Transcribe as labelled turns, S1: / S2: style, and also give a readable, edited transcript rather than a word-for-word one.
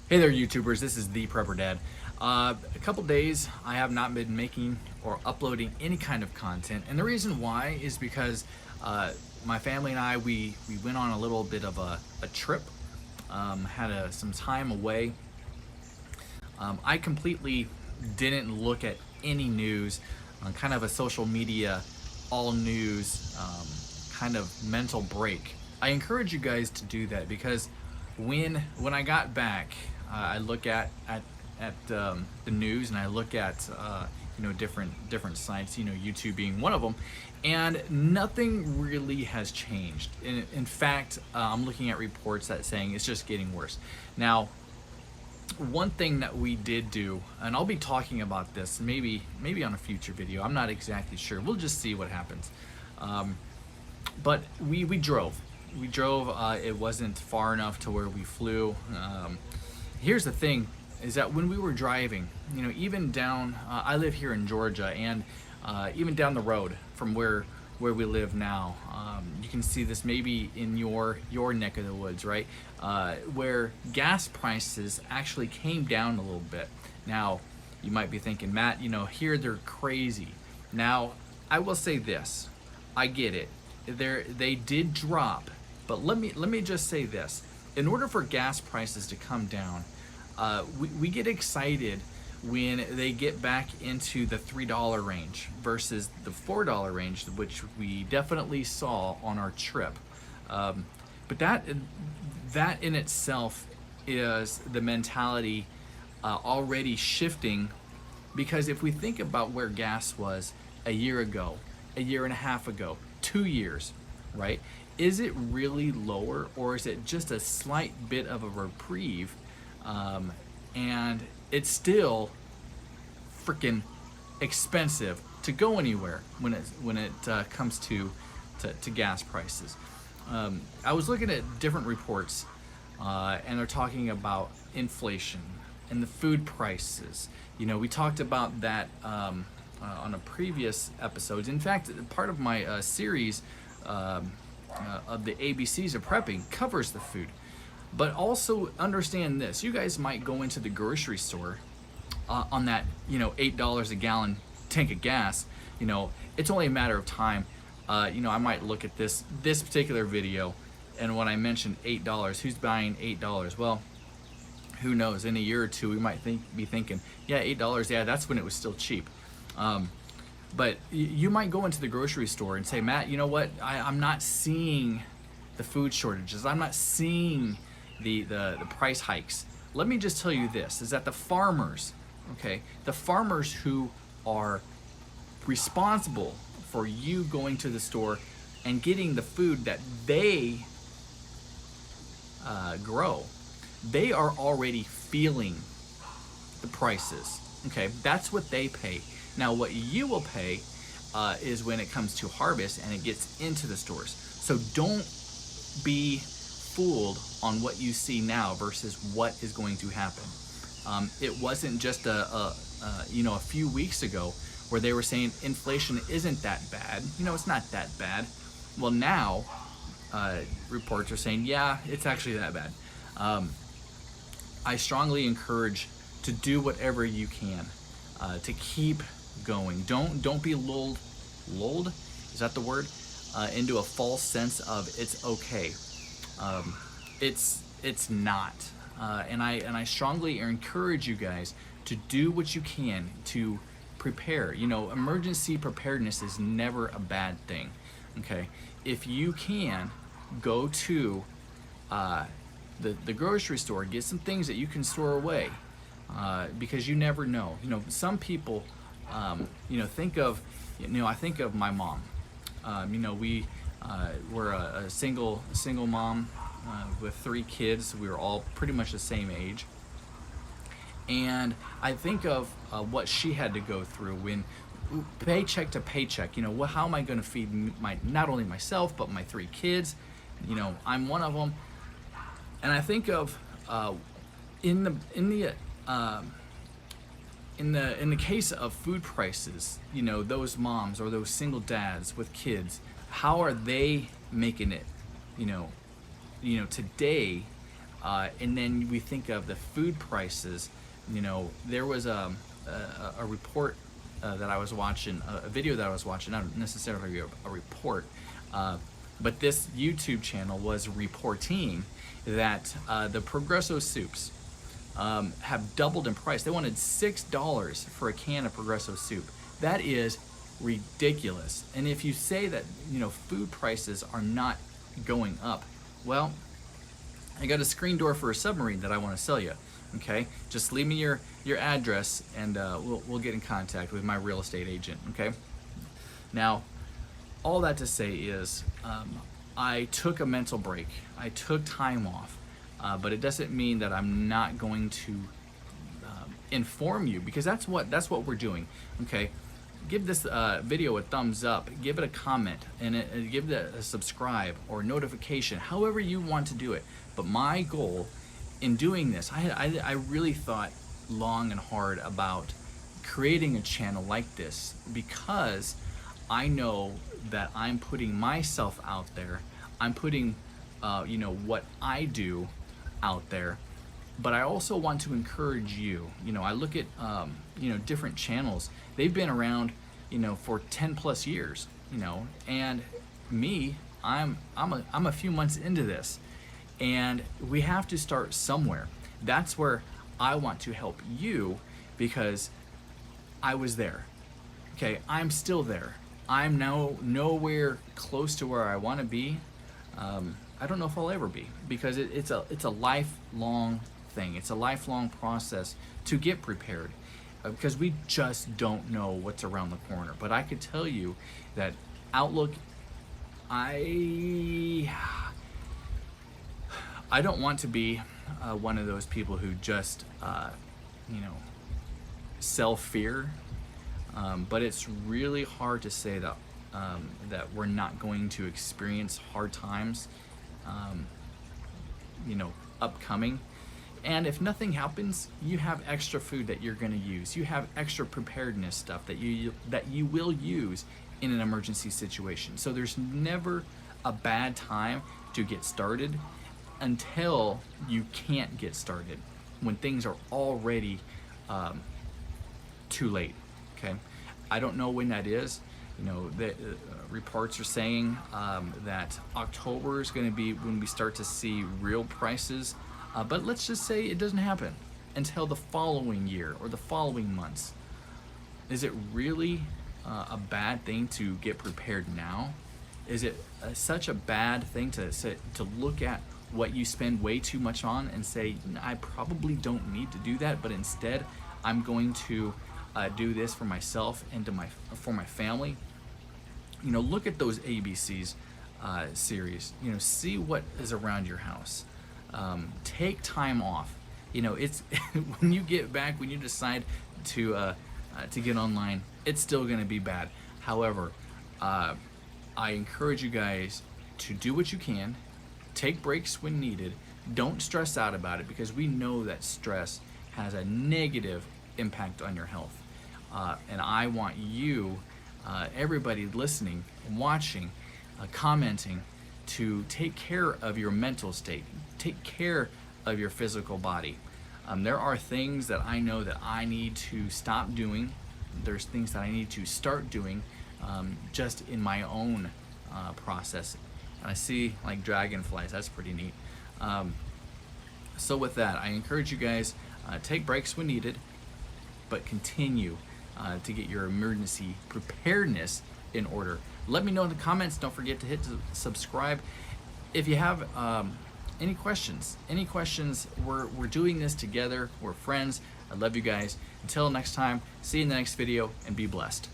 S1: Hey there, YouTubers. This is the Prepper Dad. A couple days I have not been making or uploading any kind of content, and the reason why is because my family and I we went on a little bit of a trip, had some time away. I completely didn't look at any news, kind of a social media, all news kind of mental break. I encourage you guys to do that because when I got back, I look at the news and I look at different sites, YouTube being one of them, and nothing really has changed. In fact, I'm looking at reports that saying it's just getting worse. Now, one thing that we did do, and I'll be talking about this maybe on a future video. I'm not exactly sure. We'll just see what happens. But we drove. We drove. It wasn't far enough to where we flew. Here's the thing: is that when we were driving, even down. I live here in Georgia, and even down the road from where we live now, you can see this maybe in your neck of the woods, right? Where gas prices actually came down a little bit. Now, you might be thinking, Matt, here they're crazy. Now, I will say this: I get it. They did drop, but let me just say this: in order for gas prices to come down, we get excited when they get back into the $3 range versus the $4 range, which we definitely saw on our trip. But that in itself is the mentality already shifting, because if we think about where gas was a year ago, a year and a half ago, 2 years, right? Is it really lower, or is it just a slight bit of a reprieve? And it's still freaking expensive to go anywhere when it comes to gas prices. I was looking at different reports, and they're talking about inflation and the food prices. We talked about that on a previous episodes. In fact, part of my series of the ABCs of prepping covers the food. But also understand this: you guys might go into the grocery store on that $8 a gallon tank of gas. It's only a matter of time. I might look at this particular video, and when I mentioned $8, who's buying $8? Well, who knows? In a year or two, we might be thinking, yeah, $8. Yeah, that's when it was still cheap. But you might go into the grocery store and say, Matt, you know what? I'm not seeing the food shortages. I'm not seeing the price hikes. Let me just tell you this: is that the farmers, the farmers who are responsible for you going to the store and getting the food that they grow, they are already feeling the prices. That's what they pay. Now, what you will pay is when it comes to harvest and it gets into the stores. So don't be fooled on what you see now versus what is going to happen. It wasn't just a few weeks ago where they were saying inflation isn't that bad. It's not that bad. Well, now reports are saying, yeah, it's actually that bad. I strongly encourage to do whatever you can to keep going. Don't be lulled. Is that the word? Into a false sense of it's okay. It's not. And I strongly encourage you guys to do what you can to prepare. Emergency preparedness is never a bad thing. If you can go to the grocery store, get some things that you can store away, because you never know. Some people, think of, I think of my mom. We were a single mom with 3 kids. We were all pretty much the same age. And I think of what she had to go through when paycheck to paycheck. How am I going to feed not only myself but my 3 kids? I'm one of them. And I think of in the case of food prices, those moms or those single dads with kids, how are they making it? Today, And then we think of the food prices. You know, there was a report that I was watching, a video that I was watching, not necessarily a report, but this YouTube channel was reporting that the Progresso soups have doubled in price. They wanted $6 for a can of Progresso soup. That is ridiculous. And if you say that, you know, food prices are not going up, well, I got a screen door for a submarine that I want to sell you. Okay, just leave me your address, and we'll get in contact with my real estate agent. Okay. Now, all that to say is, I took a mental break. I took time off, but it doesn't mean that I'm not going to inform you, because that's what we're doing. Okay. Give this video a thumbs up, give it a comment, and give it a subscribe or notification, however you want to do it. But my goal in doing this, I really thought long and hard about creating a channel like this, because I know that I'm putting myself out there. I'm putting, you know, what I do out there. But I also want to encourage you. You know, I look at, you know, different channels. They've been around, you know, for 10 plus years, you know, and me, I'm a few months into this. And we have to start somewhere. That's where I want to help you, because I was there. Okay, I'm still there. I'm now nowhere close to where I want to be. I don't know if I'll ever be, because it's a lifelong thing. It's a lifelong process to get prepared, because we just don't know what's around the corner. But I could tell you that Outlook, I don't want to be one of those people who just, you know, sell fear. But it's really hard to say that that we're not going to experience hard times, you know, upcoming. And if nothing happens, you have extra food that you're going to use. You have extra preparedness stuff that you will use in an emergency situation. So there's never a bad time to get started until you can't get started, when things are already too late. Okay, I don't know when that is. You know, the reports are saying that October is going to be when we start to see real prices, but let's just say it doesn't happen until the following year or the following months. Is it really a bad thing to get prepared now? Is it such a bad thing to look at what you spend way too much on and say, I probably don't need to do that, but instead I'm going to do this for myself and for my family? You know, look at those ABCs series. You know, see what is around your house. Take time off. You know, it's when you get back, when you decide to get online, it's still going to be bad. However, I encourage you guys to do what you can. Take breaks when needed. Don't stress out about it, because we know that stress has a negative impact on your health. And I want you, everybody listening, watching, commenting, to take care of your mental state. Take care of your physical body. There are things that I know that I need to stop doing. There's things that I need to start doing just in my own process. And I see like dragonflies. That's pretty neat. So with that, I encourage you guys, take breaks when needed, but continue to get your emergency preparedness in order. Let me know in the comments. Don't forget to hit subscribe. If you have any questions, we're doing this together. We're friends. I love you guys. Until next time, see you in the next video, and be blessed.